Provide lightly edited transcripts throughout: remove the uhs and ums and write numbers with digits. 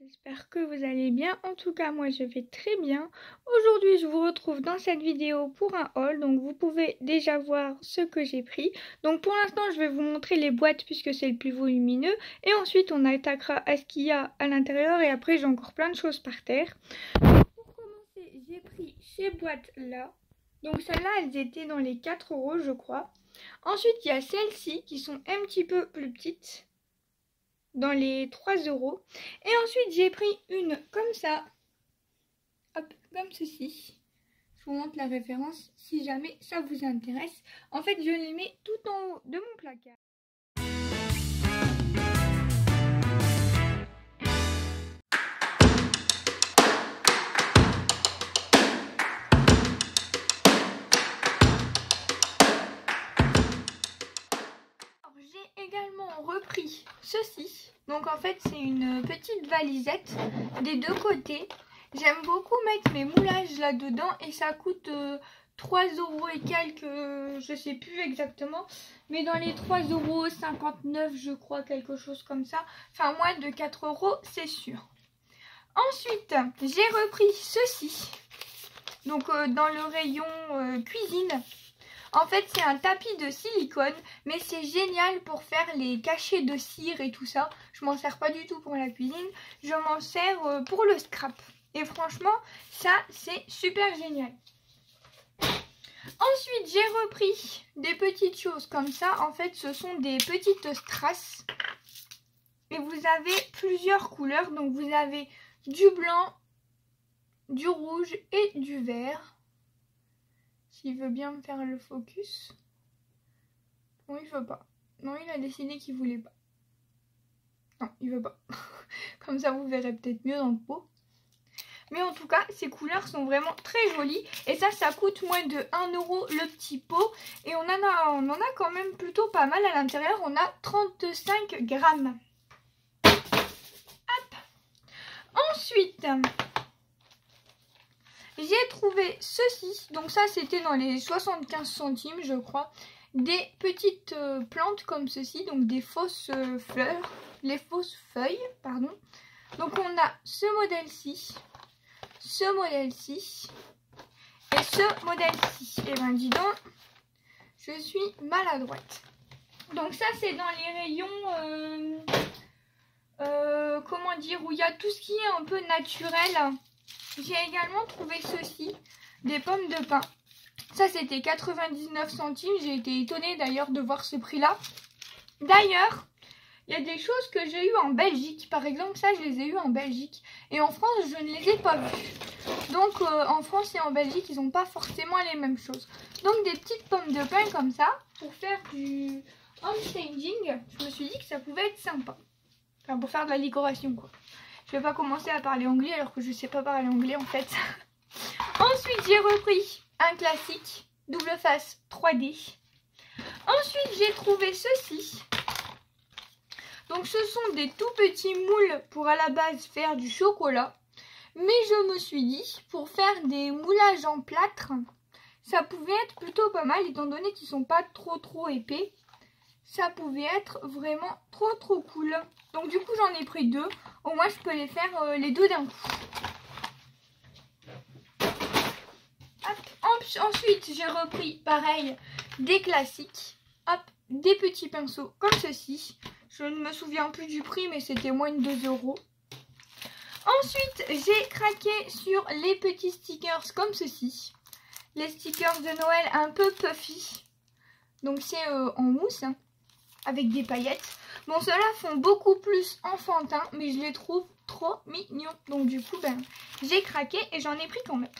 J'espère que vous allez bien. En tout cas, moi je vais très bien. Aujourd'hui, je vous retrouve dans cette vidéo pour un haul. Donc vous pouvez déjà voir ce que j'ai pris. Donc pour l'instant, je vais vous montrer les boîtes puisque c'est le plus volumineux. Et ensuite, on attaquera à ce qu'il y a à l'intérieur. Et après, j'ai encore plein de choses par terre. Pour commencer, j'ai pris ces boîtes-là. Donc celles-là, elles étaient dans les 4 € je crois. Ensuite, il y a celles-ci qui sont un petit peu plus petites, dans les 3 €. Et ensuite, j'ai pris une comme ça. Hop, comme ceci. Je vous montre la référence si jamais ça vous intéresse. En fait, je les mets tout en haut de mon placard. J'ai également repris ceci. Donc en fait, c'est une petite valisette des deux côtés. J'aime beaucoup mettre mes moulages là-dedans et ça coûte 3 € et quelques, je sais plus exactement, mais dans les 3,59 € je crois, quelque chose comme ça. Enfin moins de 4 € c'est sûr. Ensuite, j'ai repris ceci, donc dans le rayon cuisine. En fait, c'est un tapis de silicone, mais c'est génial pour faire les cachets de cire et tout ça. Je m'en sers pas du tout pour la cuisine, je m'en sers pour le scrap. Et franchement, ça, c'est super génial. Ensuite, j'ai repris des petites choses comme ça. En fait, ce sont des petites strass. Et vous avez plusieurs couleurs. Donc, vous avez du blanc, du rouge et du vert. S'il veut bien me faire le focus. Non, il veut pas. Non, il a décidé qu'il voulait pas. Non, il veut pas. Comme ça, vous verrez peut-être mieux dans le pot. Mais en tout cas, ces couleurs sont vraiment très jolies. Et ça coûte moins de 1 € le petit pot. Et on en a quand même plutôt pas mal à l'intérieur. On a 35 grammes. Hop. Ensuite, j'ai trouvé ceci. Donc ça, c'était dans les 75 centimes, je crois. Des petites plantes comme ceci. Donc des fausses fleurs. Les fausses feuilles, pardon. Donc on a ce modèle-ci. Ce modèle-ci et ce modèle-ci. Et ben dis donc, je suis maladroite. Donc ça c'est dans les rayons, comment dire, où il y a tout ce qui est un peu naturel. J'ai également trouvé ceci, des pommes de pin. Ça c'était 99 centimes, j'ai été étonnée d'ailleurs de voir ce prix-là. D'ailleurs, il y a des choses que j'ai eues en Belgique. Par exemple, ça, je les ai eues en Belgique. Et en France, je ne les ai pas vues. Donc, en France et en Belgique, ils n'ont pas forcément les mêmes choses. Donc, des petites pommes de pin comme ça, pour faire du homestaging. Je me suis dit que ça pouvait être sympa. Enfin, pour faire de la décoration, quoi. Je vais pas commencer à parler anglais alors que je sais pas parler anglais, en fait. Ensuite, j'ai repris un classique, double face 3D. Ensuite, j'ai trouvé ceci. Donc ce sont des tout petits moules pour à la base faire du chocolat. Mais je me suis dit, pour faire des moulages en plâtre, ça pouvait être plutôt pas mal, étant donné qu'ils sont pas trop épais. Ça pouvait être vraiment trop cool. Donc du coup j'en ai pris deux. Au moins je peux les faire les deux d'un coup. Hop. Ensuite j'ai repris pareil des classiques. Hop, des petits pinceaux comme ceci. Je ne me souviens plus du prix, mais c'était moins de 2 €. Ensuite, j'ai craqué sur les petits stickers comme ceci. Les stickers de Noël un peu puffy. Donc c'est en mousse, hein, avec des paillettes. Bon, ceux-là font beaucoup plus enfantin, mais je les trouve trop mignons. Donc du coup, ben, j'ai craqué et j'en ai pris quand même.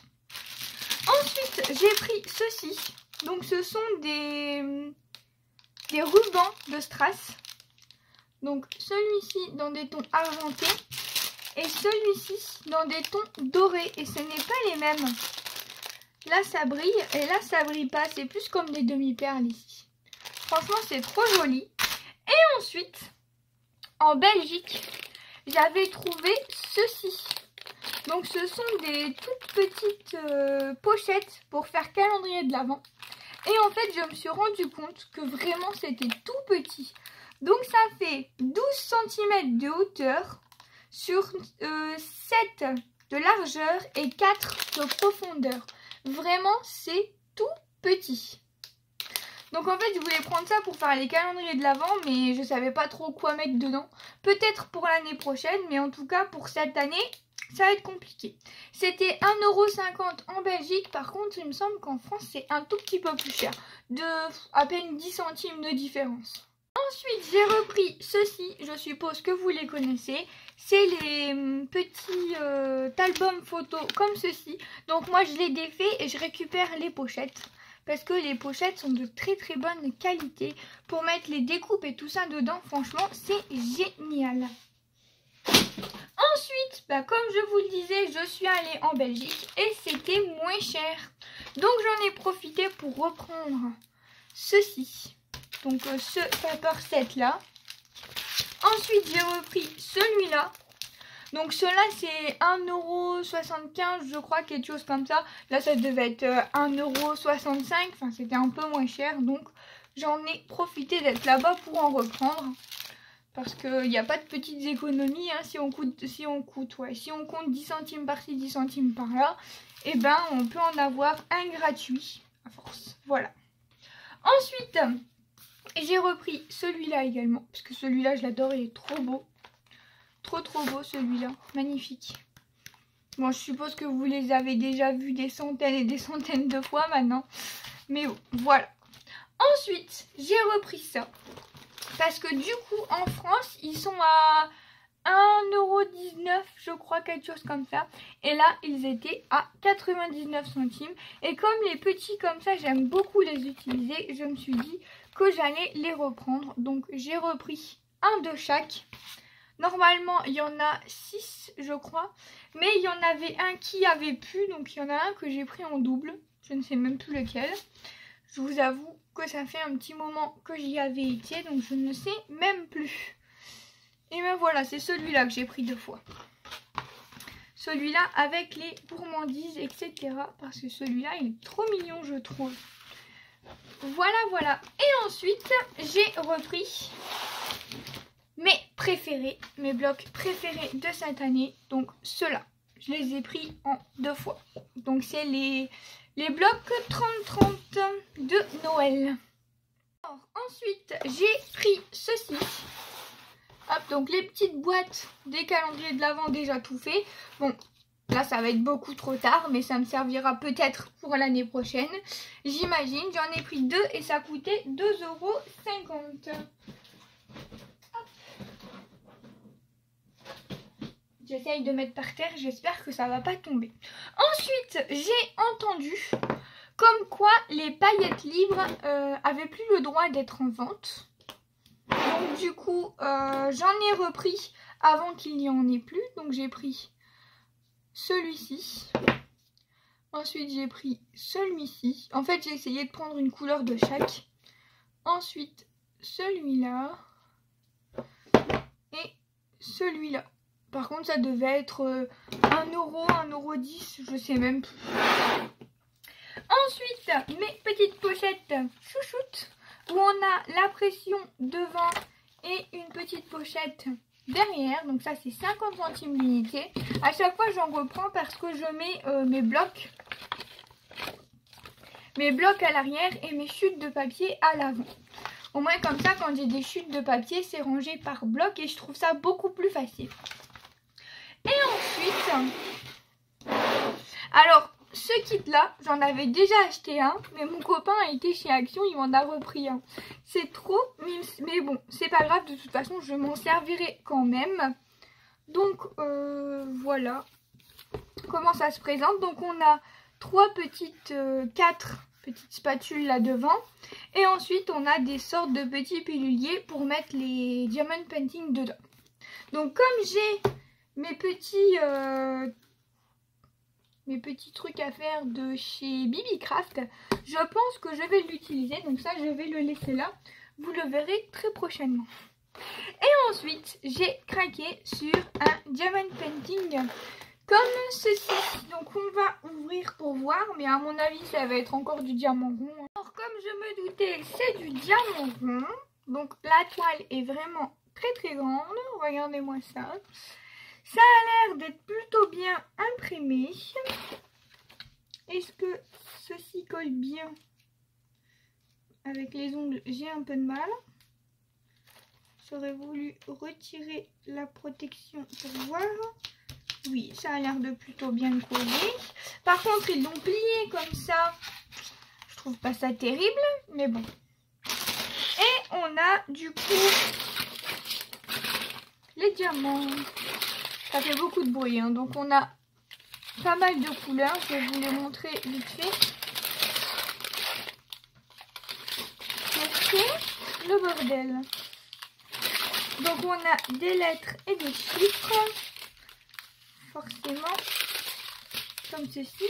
Ensuite, j'ai pris ceci. Donc ce sont des rubans de strass. Donc celui-ci dans des tons argentés et celui-ci dans des tons dorés. Et ce n'est pas les mêmes. Là ça brille et là ça brille pas. C'est plus comme des demi-perles ici. Franchement c'est trop joli. Et ensuite, en Belgique, j'avais trouvé ceci. Donc ce sont des toutes petites pochettes pour faire calendrier de l'Avent. Et en fait je me suis rendu compte que vraiment c'était tout petit. Donc ça fait 12 cm de hauteur sur 7 de largeur et 4 de profondeur. Vraiment, c'est tout petit. Donc en fait, je voulais prendre ça pour faire les calendriers de l'Avent, mais je savais pas trop quoi mettre dedans. Peut-être pour l'année prochaine, mais en tout cas pour cette année, ça va être compliqué. C'était 1,50 € en Belgique. Par contre, il me semble qu'en France, c'est un tout petit peu plus cher. De à peine 10 centimes de différence. Ensuite, j'ai repris ceci. Je suppose que vous les connaissez. C'est les petits albums photos comme ceci. Donc moi, je les défais et je récupère les pochettes. Parce que les pochettes sont de très très bonne qualité. Pour mettre les découpes et tout ça dedans, franchement, c'est génial. Ensuite, comme je vous le disais, je suis allée en Belgique et c'était moins cher. Donc j'en ai profité pour reprendre ceci. Donc ce paper set là. Ensuite j'ai repris celui-là. Donc ceux-là c'est 1,75 € je crois, quelque chose comme ça. Là ça devait être 1,65 €. Enfin c'était un peu moins cher. Donc j'en ai profité d'être là-bas pour en reprendre. Parce qu'il n'y a pas de petites économies, hein, si on compte 10 centimes par-ci, 10 centimes par-là, et ben on peut en avoir un gratuit à force. Voilà. Ensuite, j'ai repris celui-là également, parce que celui-là je l'adore, il est trop beau. Trop beau celui-là, magnifique. Bon, je suppose que vous les avez déjà vus des centaines et des centaines de fois maintenant. Mais bon, voilà. Ensuite, j'ai repris ça. Parce que du coup, en France, ils sont à 1,19 € je crois, quelque chose comme ça. Et là, ils étaient à 99 centimes. Et comme les petits comme ça, j'aime beaucoup les utiliser, je me suis dit que j'allais les reprendre. Donc, j'ai repris un de chaque. Normalement, il y en a 6, je crois. Mais il y en avait un qui avait plus. Donc, il y en a un que j'ai pris en double. Je ne sais même plus lequel. Je vous avoue que ça fait un petit moment que j'y avais été, donc je ne sais même plus. Et ben voilà, c'est celui-là que j'ai pris 2 fois. Celui-là avec les gourmandises, etc. Parce que celui-là, il est trop mignon, je trouve. Voilà. Et ensuite, j'ai repris mes préférés, mes blocs préférés de cette année. Donc ceux-là, je les ai pris en 2 fois. Donc c'est les blocs 30-30 de Noël. Alors, ensuite, j'ai pris ceci. Hop, donc les petites boîtes des calendriers de l'Avent déjà tout fait. Bon, là ça va être beaucoup trop tard, mais ça me servira peut-être pour l'année prochaine. J'imagine, j'en ai pris 2 et ça coûtait 2,50 €. J'essaye de mettre par terre, j'espère que ça va pas tomber. Ensuite, j'ai entendu comme quoi les paillettes libres avaient plus le droit d'être en vente. Donc du coup, j'en ai repris avant qu'il n'y en ait plus. Donc j'ai pris celui-ci. Ensuite, j'ai pris celui-ci. En fait, j'ai essayé de prendre une couleur de chaque. Ensuite, celui-là. Et celui-là. Par contre, ça devait être 1 €, 1,10 €, je sais même plus. Ensuite, mes petites pochettes chouchoutes où on a la pression devant et une petite pochette derrière. Donc ça, c'est 50 centimes l'unité. À chaque fois, j'en reprends parce que je mets mes blocs à l'arrière et mes chutes de papier à l'avant. Au moins comme ça, quand j'ai des chutes de papier, c'est rangé par bloc et je trouve ça beaucoup plus facile. Et ensuite, alors ce kit là, j'en avais déjà acheté un, mais mon copain a été chez Action, il m'en a repris un. C'est trop, mais bon, c'est pas grave, de toute façon, je m'en servirai quand même. Donc voilà comment ça se présente. Donc on a 4 petites spatules là devant. Et ensuite on a des sortes de petits piluliers pour mettre les diamond painting dedans. Donc comme j'ai mes petits trucs à faire de chez Bibicraft, je pense que je vais l'utiliser. Donc ça, je vais le laisser là. Vous le verrez très prochainement. Et ensuite, j'ai craqué sur un diamond painting comme ceci. Donc on va ouvrir pour voir, mais à mon avis, ça va être encore du diamant rond. Alors comme je me doutais, c'est du diamant rond. Donc la toile est vraiment très grande. Regardez-moi ça. l'air d'être plutôt bien imprimé. Est-ce que ceci colle bien? Avec les ongles, j'ai un peu de mal. J'aurais voulu retirer la protection pour voir. Oui, ça a l'air de plutôt bien coller. Par contre, ils l'ont plié comme ça. Je trouve pas ça terrible, mais bon. Et on a du coup les diamants. Ça fait beaucoup de bruit, hein. Donc on a pas mal de couleurs. Je vais vous les montrer vite fait. C'est le bordel. Donc on a des lettres et des chiffres. Forcément. Comme ceci.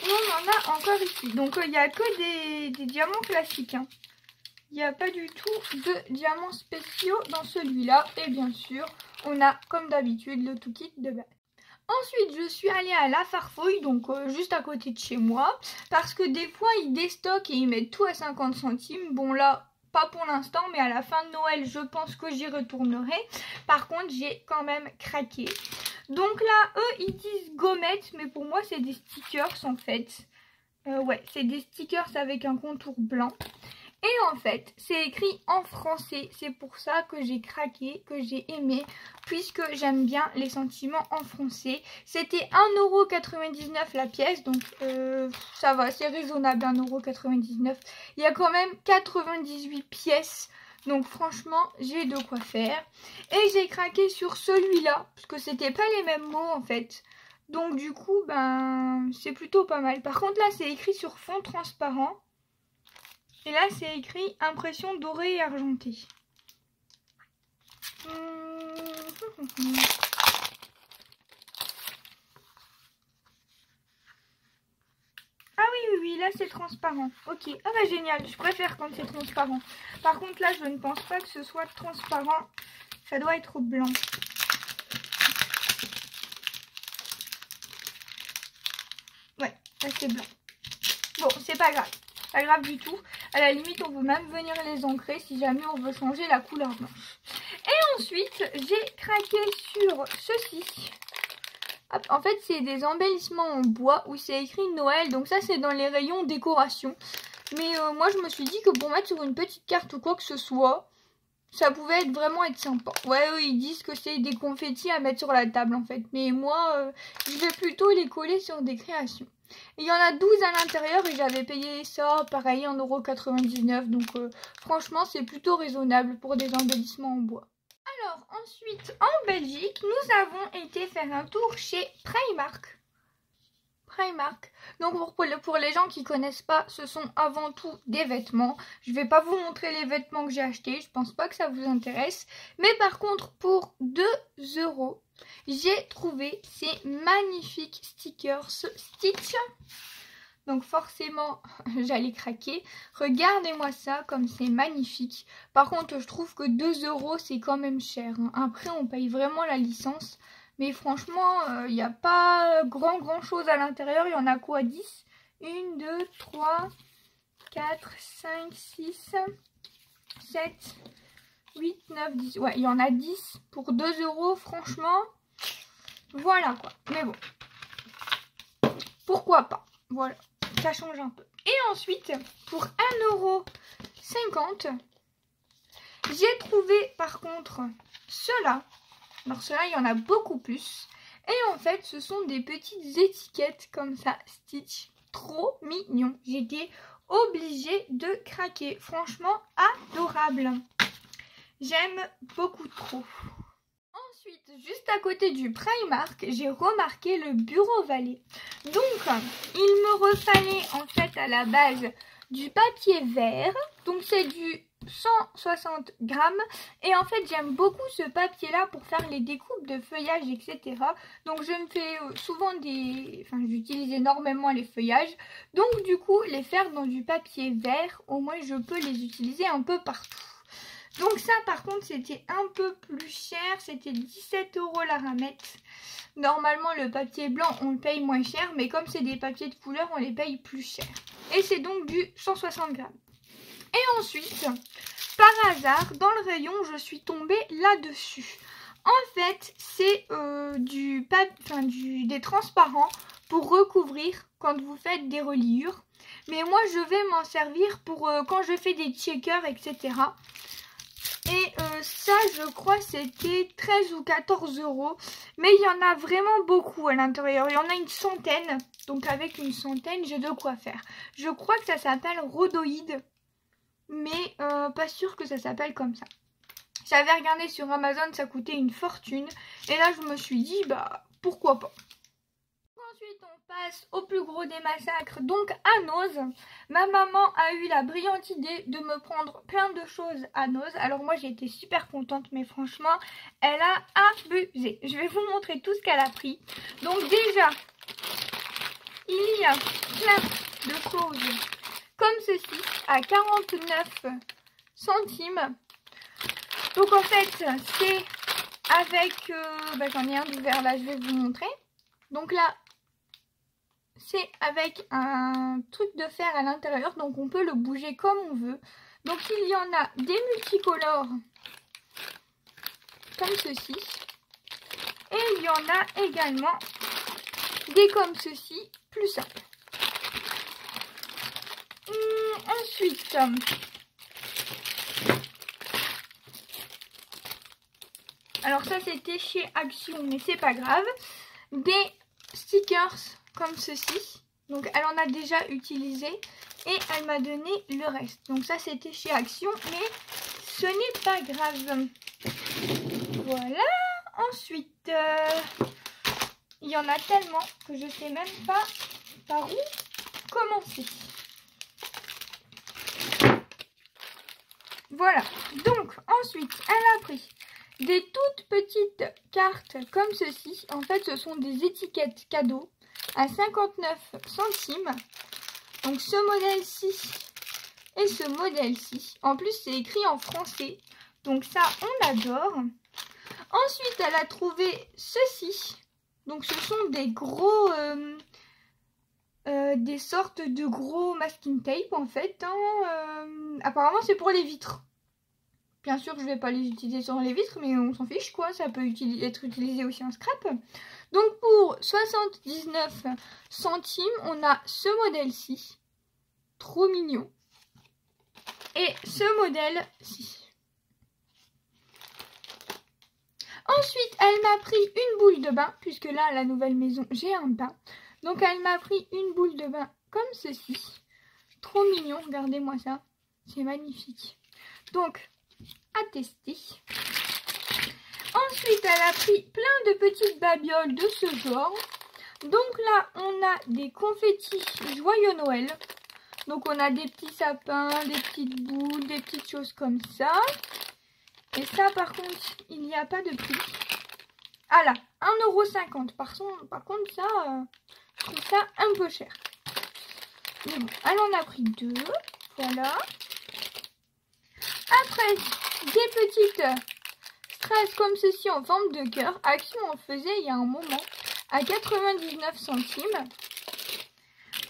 Et on en a encore ici. Donc il n'y a que des diamants classiques. Hein. Il n'y a pas du tout de diamants spéciaux dans celui-là. Et bien sûr, on a comme d'habitude le tout kit de base. Ensuite, je suis allée à La Farfouille, donc juste à côté de chez moi. Parce que des fois, ils déstockent et ils mettent tout à 50 centimes. Bon là, pas pour l'instant, mais à la fin de Noël, je pense que j'y retournerai. Par contre, j'ai quand même craqué. Donc là, eux, ils disent gommettes, mais pour moi, c'est des stickers en fait. Ouais, c'est des stickers avec un contour blanc. Et en fait, c'est écrit en français. C'est pour ça que j'ai craqué, que j'ai aimé, puisque j'aime bien les sentiments en français. C'était 1,99 € la pièce, donc ça va, c'est raisonnable, 1,99 €. Il y a quand même 98 pièces. Donc franchement, j'ai de quoi faire. Et j'ai craqué sur celui-là, parce que c'était pas les mêmes mots en fait. Donc du coup, ben c'est plutôt pas mal. Par contre là, c'est écrit sur fond transparent. Et là, c'est écrit impression dorée et argentée. Ah oui, là c'est transparent. Ok, ah bah génial, je préfère quand c'est transparent. Par contre là, je ne pense pas que ce soit transparent. Ça doit être blanc. Ouais, là c'est blanc. Bon, c'est pas grave. Pas grave du tout. À la limite, on peut même venir les ancrer si jamais on veut changer la couleur blanche. Et ensuite, j'ai craqué sur ceci. Hop, en fait, c'est des embellissements en bois où c'est écrit Noël. Donc ça, c'est dans les rayons décoration. Mais moi, je me suis dit que pour mettre sur une petite carte ou quoi que ce soit, ça pouvait vraiment être sympa. Ouais, eux, ils disent que c'est des confettis à mettre sur la table, en fait. Mais moi, je vais plutôt les coller sur des créations. Il y en a 12 à l'intérieur et j'avais payé ça, pareil, 1,99 €. Donc, franchement, c'est plutôt raisonnable pour des embellissements en bois. Alors, ensuite, en Belgique, nous avons été faire un tour chez Primark. Donc pour les gens qui connaissent pas, ce sont avant tout des vêtements. Je vais pas vous montrer les vêtements que j'ai achetés, je pense pas que ça vous intéresse. Mais par contre, pour 2 €, j'ai trouvé ces magnifiques stickers Stitch. Donc forcément, j'allais craquer. Regardez-moi ça, comme c'est magnifique. Par contre, je trouve que 2 €, c'est quand même cher. Après, on paye vraiment la licence. Mais franchement, il n'y a pas grand chose à l'intérieur. Il y en a quoi, 10 ? 1, 2, 3, 4, 5, 6, 7, 8, 9, 10. Ouais, il y en a 10 pour 2 €. Franchement, voilà quoi. Mais bon, pourquoi pas. Voilà, ça change un peu. Et ensuite, pour 1,50 €, j'ai trouvé par contre ceux-là. Alors ceux-là, il y en a beaucoup plus. Et en fait, ce sont des petites étiquettes comme ça, Stitch. Trop mignon. J'étais obligée de craquer. Franchement, adorable. J'aime beaucoup trop. Ensuite, juste à côté du Primark, j'ai remarqué le Bureau Vallée. Donc, il me refallait en fait à la base du papier vert. Donc, c'est du 160 grammes. Et en fait, j'aime beaucoup ce papier-là pour faire les découpes de feuillage, etc. Donc, je me fais souvent j'utilise énormément les feuillages. Donc, du coup, les faire dans du papier vert, au moins, je peux les utiliser un peu partout. Donc ça, par contre, c'était un peu plus cher. C'était 17 € la ramette. Normalement, le papier blanc, on le paye moins cher. Mais comme c'est des papiers de couleur, on les paye plus cher. Et c'est donc du 160 grammes. Et ensuite, par hasard, dans le rayon, je suis tombée là-dessus. En fait, c'est du des transparents pour recouvrir quand vous faites des reliures. Mais moi je vais m'en servir pour quand je fais des checkers, etc. Et ça je crois c'était 13 ou 14 €. Mais il y en a vraiment beaucoup à l'intérieur. Il y en a une centaine. Donc avec une centaine j'ai de quoi faire. Je crois que ça s'appelle rhodoïde. Mais pas sûr que ça s'appelle comme ça. J'avais regardé sur Amazon, ça coûtait une fortune. Et là je me suis dit bah pourquoi pas. Ensuite, on passe au plus gros des massacres, donc à Noz. Ma maman a eu la brillante idée de me prendre plein de choses à Noz. Alors moi, j'ai été super contente, mais franchement, elle a abusé. Je vais vous montrer tout ce qu'elle a pris. Donc déjà, il y a plein de choses comme ceci, à 49 centimes. Donc en fait, c'est avec... j'en ai un d'ouvert là, je vais vous montrer. Donc là, c'est avec un truc de fer à l'intérieur, donc on peut le bouger comme on veut. Donc il y en a des multicolores comme ceci. Et il y en a également des comme ceci, plus simples. Ensuite, alors ça c'était chez Action, mais c'est pas grave. Des stickers comme ceci. Donc elle en a déjà utilisé et elle m'a donné le reste. Donc ça c'était chez Action, mais ce n'est pas grave. Voilà. Ensuite, il y en a tellement que je sais même pas par où commencer. Voilà. Donc ensuite, elle a pris des toutes petites cartes comme ceci. En fait, ce sont des étiquettes cadeaux à 59 centimes. Donc ce modèle-ci et ce modèle-ci. En plus, c'est écrit en français. Donc ça, on adore. Ensuite, elle a trouvé ceci. Donc ce sont des gros... des sortes de gros masking tape en fait. Apparemment, c'est pour les vitres. Bien sûr, je ne vais pas les utiliser sur les vitres, mais on s'en fiche quoi. Ça peut être utilisé aussi en scrap. Donc pour 79 centimes, on a ce modèle-ci. Trop mignon. Et ce modèle-ci. Ensuite, elle m'a pris une boule de bain, puisque là, à la nouvelle maison, j'ai un bain. Donc elle m'a pris une boule de bain comme ceci. Trop mignon, regardez-moi ça. C'est magnifique. Donc, à tester. Ensuite, elle a pris plein de petites babioles de ce genre. Donc là, on a des confettis Joyeux Noël. Donc on a des petits sapins, des petites boules, des petites choses comme ça. Et ça, par contre, il n'y a pas de prix. Ah là, 1,50 €. Par contre, ça, je trouve ça un peu cher. Mais bon, elle en a pris 2. Voilà. Après, des petites strass comme ceci en forme de cœur. Action en faisait il y a un moment à 99 centimes.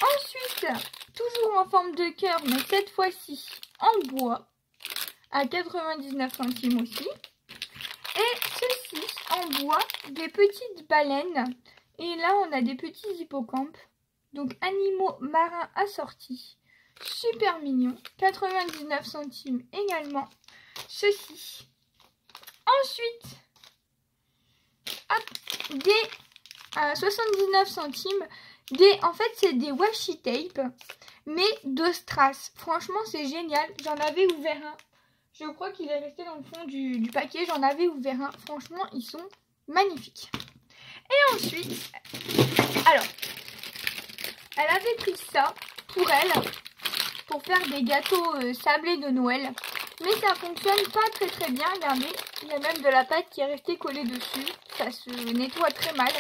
Ensuite, toujours en forme de cœur, mais cette fois-ci en bois, à 99 centimes aussi. Et ceci en bois, des petites baleines. Et là, on a des petits hippocampes. Donc, animaux marins assortis. Super mignon. 99 centimes également. Ceci. Ensuite, hop, des 79 centimes. En fait, c'est des washi tape, mais de strass. Franchement, c'est génial. J'en avais ouvert un. Je crois qu'il est resté dans le fond du paquet. J'en avais ouvert un. Franchement, ils sont magnifiques. Et ensuite, alors, elle avait pris ça pour elle, pour faire des gâteaux sablés de Noël. Mais ça fonctionne pas très bien. Regardez, il y a même de la pâte qui est restée collée dessus. Ça se nettoie très mal.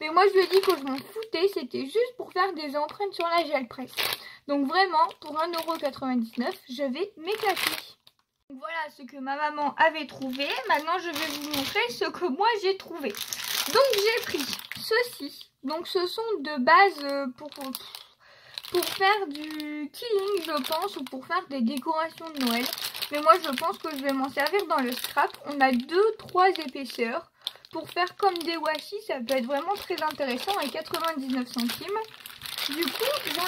Mais moi, je lui ai dit que je m'en foutais. C'était juste pour faire des empreintes sur la gel presse. Donc vraiment, pour 1,99 €, je vais m'éclater. Voilà ce que ma maman avait trouvé. Maintenant, je vais vous montrer ce que moi j'ai trouvé. Donc, j'ai pris ceci. Donc, ce sont de base pour faire du killing, je pense, ou pour faire des décorations de Noël. Mais moi, je pense que je vais m'en servir dans le scrap. On a 2-3 épaisseurs pour faire comme des washi, ça peut être vraiment très intéressant à 99 centimes. Du coup, j'en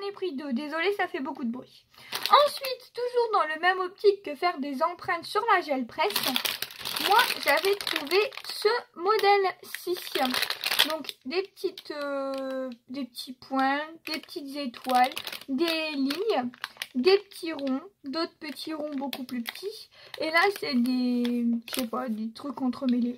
ai pris 2. Désolée, ça fait beaucoup de bruit. Ensuite, toujours dans le même optique que faire des empreintes sur la gel presse, moi, j'avais trouvé ce modèle-ci. Donc, des petits points, des petites étoiles, des lignes, des petits ronds, d'autres petits ronds beaucoup plus petits. Et là, c'est des trucs entremêlés.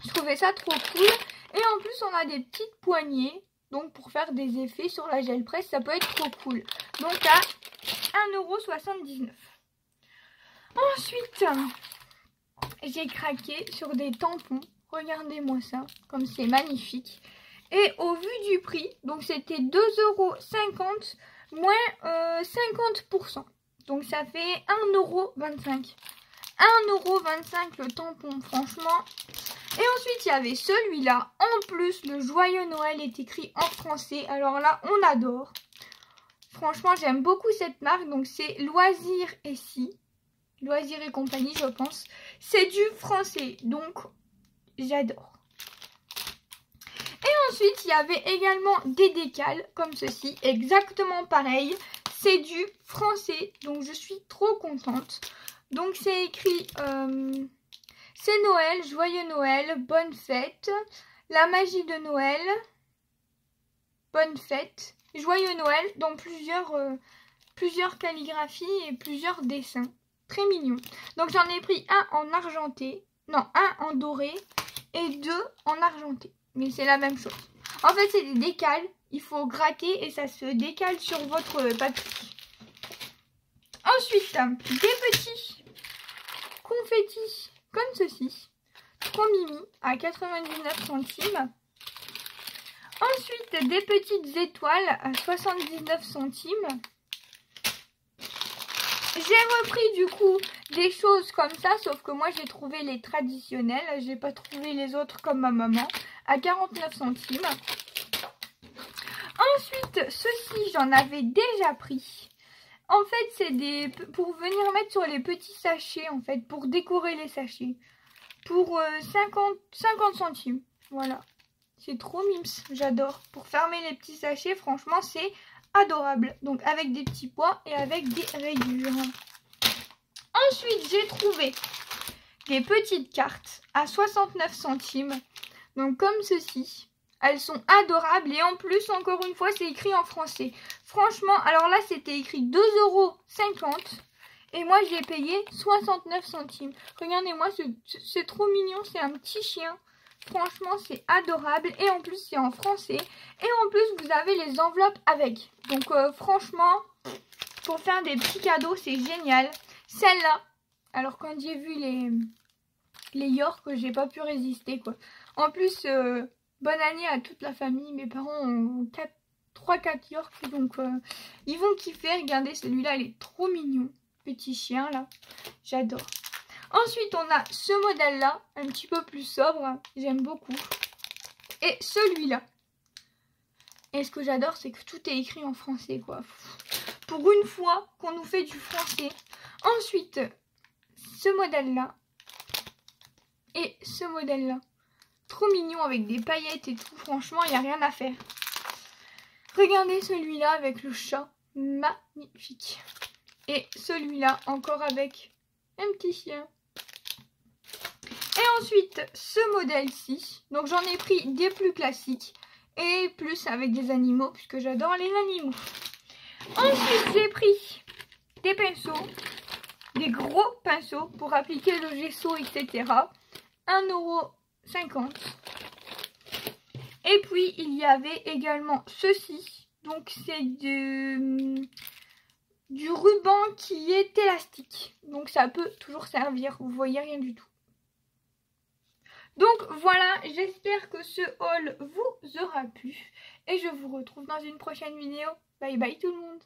Je trouvais ça trop cool. Et en plus, on a des petites poignées. Donc, pour faire des effets sur la gel presse, ça peut être trop cool. Donc, à 1,79 €. Ensuite, j'ai craqué sur des tampons. Regardez-moi ça, comme c'est magnifique. Et au vu du prix, donc c'était 2,50 € moins 50%. Donc, ça fait 1,25 €. 1,25 € le tampon, franchement. Et ensuite, il y avait celui-là. En plus, le Joyeux Noël est écrit en français. Alors là, on adore. Franchement, j'aime beaucoup cette marque. Donc, c'est Loisirs et Si. Loisirs et compagnie, je pense. C'est du français. Donc, j'adore. Et ensuite, il y avait également des décals comme ceci. Exactement pareil. C'est du français. Donc, je suis trop contente. Donc, c'est écrit... c'est Noël, joyeux Noël, bonne fête, la magie de Noël, bonne fête, joyeux Noël, dans plusieurs calligraphies et plusieurs dessins. Très mignon. Donc j'en ai pris un en argenté, non, un en doré et 2 en argenté. Mais c'est la même chose. En fait, c'est des décals, il faut gratter et ça se décale sur votre papier. Ensuite, des petits confettis. Comme ceci, trop mimi à 99 centimes. Ensuite, des petites étoiles à 79 centimes. J'ai repris du coup des choses comme ça, sauf que moi j'ai trouvé les traditionnels. J'ai pas trouvé les autres comme ma maman à 49 centimes. Ensuite, ceci, j'en avais déjà pris. En fait, c'est pour venir mettre sur les petits sachets, en fait, pour décorer les sachets. Pour 50 centimes. Voilà. C'est trop mimes, j'adore. Pour fermer les petits sachets, franchement, c'est adorable. Donc, avec des petits pois et avec des rayures. Ensuite, j'ai trouvé des petites cartes à 69 centimes. Donc, comme ceci. Elles sont adorables et en plus, encore une fois, c'est écrit en français. Franchement, alors là, c'était écrit 2,50 € et moi, j'ai payé 69 centimes. Regardez-moi, c'est trop mignon, c'est un petit chien. Franchement, c'est adorable et en plus, c'est en français. Et en plus, vous avez les enveloppes avec. Donc, franchement, pour faire des petits cadeaux, c'est génial. Celle-là, alors quand j'ai vu les York, j'ai pas pu résister, quoi. En plus... bonne année à toute la famille. Mes parents ont 3-4 York. Donc, ils vont kiffer. Regardez, celui-là, il est trop mignon. Petit chien, là. J'adore. Ensuite, on a ce modèle-là. Un petit peu plus sobre. J'aime beaucoup. Et celui-là. Et ce que j'adore, c'est que tout est écrit en français, quoi. Pour une fois qu'on nous fait du français. Ensuite, ce modèle-là. Et ce modèle-là. Trop mignon avec des paillettes et tout. Franchement, il n'y a rien à faire. Regardez celui-là avec le chat. Magnifique. Et celui-là encore avec un petit chien. Et ensuite, ce modèle-ci. Donc, j'en ai pris des plus classiques. Et plus avec des animaux, puisque j'adore les animaux. Ensuite, j'ai pris des pinceaux. Des gros pinceaux pour appliquer le gesso, etc. 1,50 €. Et puis, il y avait également ceci. Donc, c'est du ruban qui est élastique. Donc, ça peut toujours servir. Vous voyez, rien du tout. Donc, voilà. J'espère que ce haul vous aura plu. Et je vous retrouve dans une prochaine vidéo. Bye bye tout le monde.